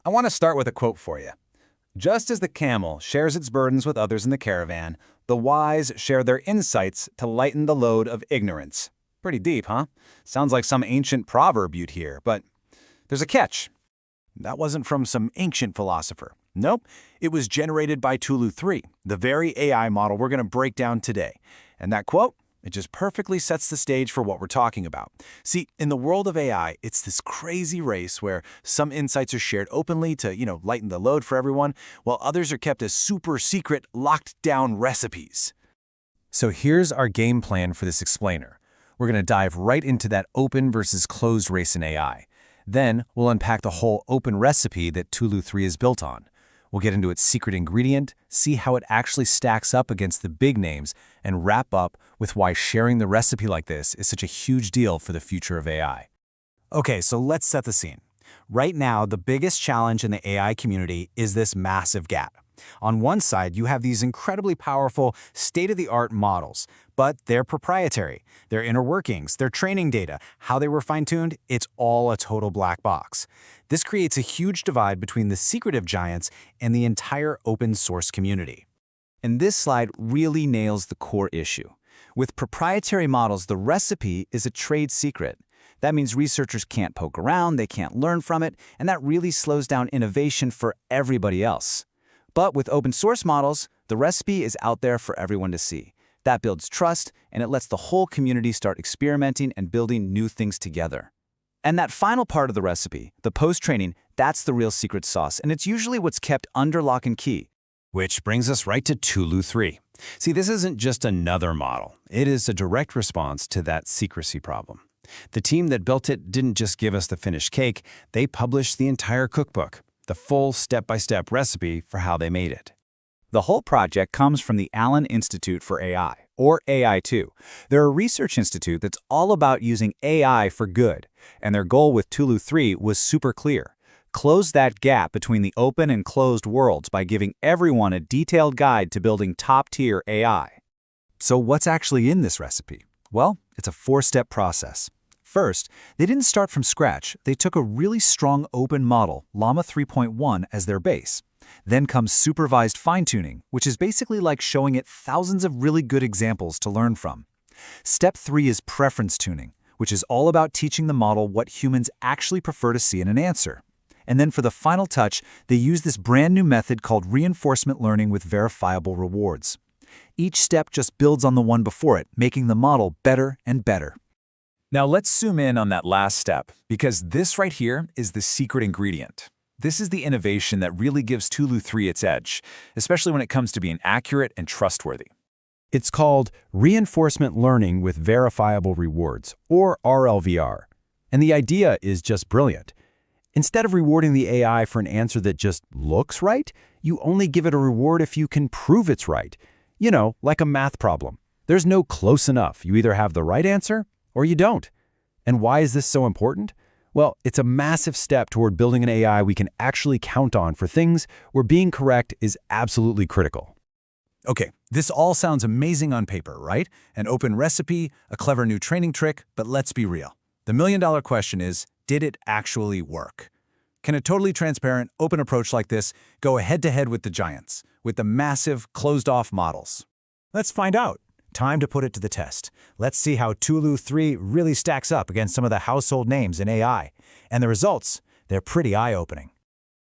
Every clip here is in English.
I want to start with a quote for you. Just as the camel shares its burdens with others in the caravan, the wise share their insights to lighten the load of ignorance. Pretty deep, huh? Sounds like some ancient proverb you'd hear, but there's a catch. That wasn't from some ancient philosopher. Nope, it was generated by Tulu 3, the very AI model we're going to break down today. And that quote, it just perfectly sets the stage for what we're talking about. See, in the world of AI, it's this crazy race where some insights are shared openly to, lighten the load for everyone, while others are kept as super secret, locked-down recipes. So here's our game plan for this explainer. We're going to dive right into that open versus closed race in AI. Then we'll unpack the whole open recipe that Tulu 3 is built on. We'll get into its secret ingredient, see how it actually stacks up against the big names, and wrap up with why sharing the recipe like this is such a huge deal for the future of AI. Okay, so let's set the scene. Right now, the biggest challenge in the AI community is this massive gap. On one side, you have these incredibly powerful, state-of-the-art models, but they're proprietary. Their inner workings, their training data, how they were fine-tuned, it's all a total black box. This creates a huge divide between the secretive giants and the entire open-source community. And this slide really nails the core issue. With proprietary models, the recipe is a trade secret. That means researchers can't poke around, they can't learn from it, and that really slows down innovation for everybody else. But with open-source models, the recipe is out there for everyone to see. That builds trust, and it lets the whole community start experimenting and building new things together. And that final part of the recipe, the post-training, that's the real secret sauce, and it's usually what's kept under lock and key. Which brings us right to Tulu 3. See, this isn't just another model. It is a direct response to that secrecy problem. The team that built it didn't just give us the finished cake, they published the entire cookbook, the full step-by-step recipe for how they made it. The whole project comes from the Allen Institute for AI, or AI2. They're a research institute that's all about using AI for good, and their goal with Tulu 3 was super clear. Close that gap between the open and closed worlds by giving everyone a detailed guide to building top-tier AI. So what's actually in this recipe? Well, it's a four-step process. First, they didn't start from scratch. They took a really strong open model, Llama 3.1, as their base. Then comes supervised fine-tuning, which is basically like showing it thousands of really good examples to learn from. Step 3 is preference tuning, which is all about teaching the model what humans actually prefer to see in an answer. And then for the final touch, they use this brand new method called reinforcement learning with verifiable rewards. Each step just builds on the one before it, making the model better and better. Now let's zoom in on that last step, because this right here is the secret ingredient. This is the innovation that really gives Tulu 3 its edge, especially when it comes to being accurate and trustworthy. It's called reinforcement learning with verifiable rewards, or RLVR. And the idea is just brilliant. Instead of rewarding the AI for an answer that just looks right, you only give it a reward if you can prove it's right. Like a math problem. There's no close enough. You either have the right answer or you don't. And why is this so important? Well, it's a massive step toward building an AI we can actually count on for things where being correct is absolutely critical. Okay, this all sounds amazing on paper, right? An open recipe, a clever new training trick, but let's be real. The million-dollar question is, did it actually work? Can a totally transparent, open approach like this go head-to-head with the giants, with the massive, closed-off models? Let's find out. Time to put it to the test. Let's see how Tulu 3 really stacks up against some of the household names in AI. And the results, they're pretty eye-opening.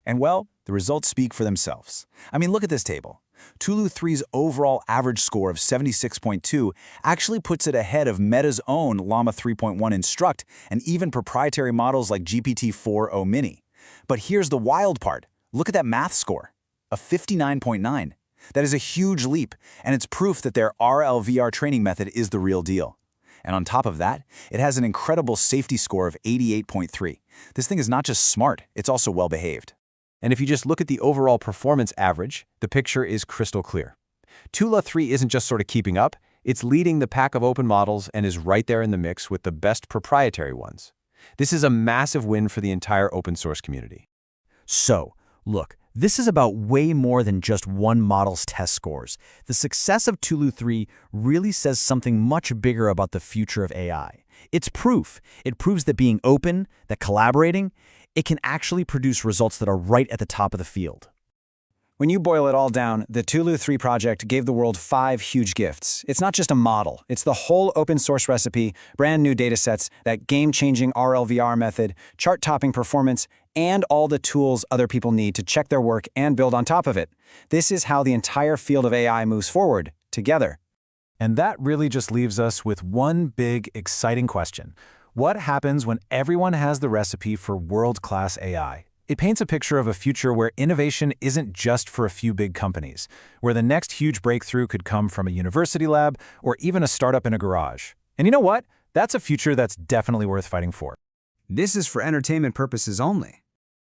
And well, the results speak for themselves. I mean, look at this table. Tulu 3's overall average score of 76.2 actually puts it ahead of Meta's own Llama 3.1 Instruct and even proprietary models like GPT-4o Mini. But here's the wild part. Look at that math score, a 59.9. That is a huge leap, and it's proof that their RLVR training method is the real deal. And on top of that, it has an incredible safety score of 88.3. This thing is not just smart, it's also well-behaved. And if you just look at the overall performance average, the picture is crystal clear. Tulu 3 isn't just sort of keeping up, it's leading the pack of open models and is right there in the mix with the best proprietary ones. This is a massive win for the entire open source community. So, look, this is about way more than just one model's test scores. The success of Tulu 3 really says something much bigger about the future of AI. It's proof. It proves that being open, that collaborating, it can actually produce results that are right at the top of the field. When you boil it all down, the Tulu 3 project gave the world 5 huge gifts. It's not just a model, it's the whole open source recipe, brand new datasets, that game-changing RLVR method, chart-topping performance, and all the tools other people need to check their work and build on top of it. This is how the entire field of AI moves forward, together. And that really just leaves us with one big, exciting question. What happens when everyone has the recipe for world-class AI? It paints a picture of a future where innovation isn't just for a few big companies, where the next huge breakthrough could come from a university lab or even a startup in a garage. And you know what? That's a future that's definitely worth fighting for. This is for entertainment purposes only.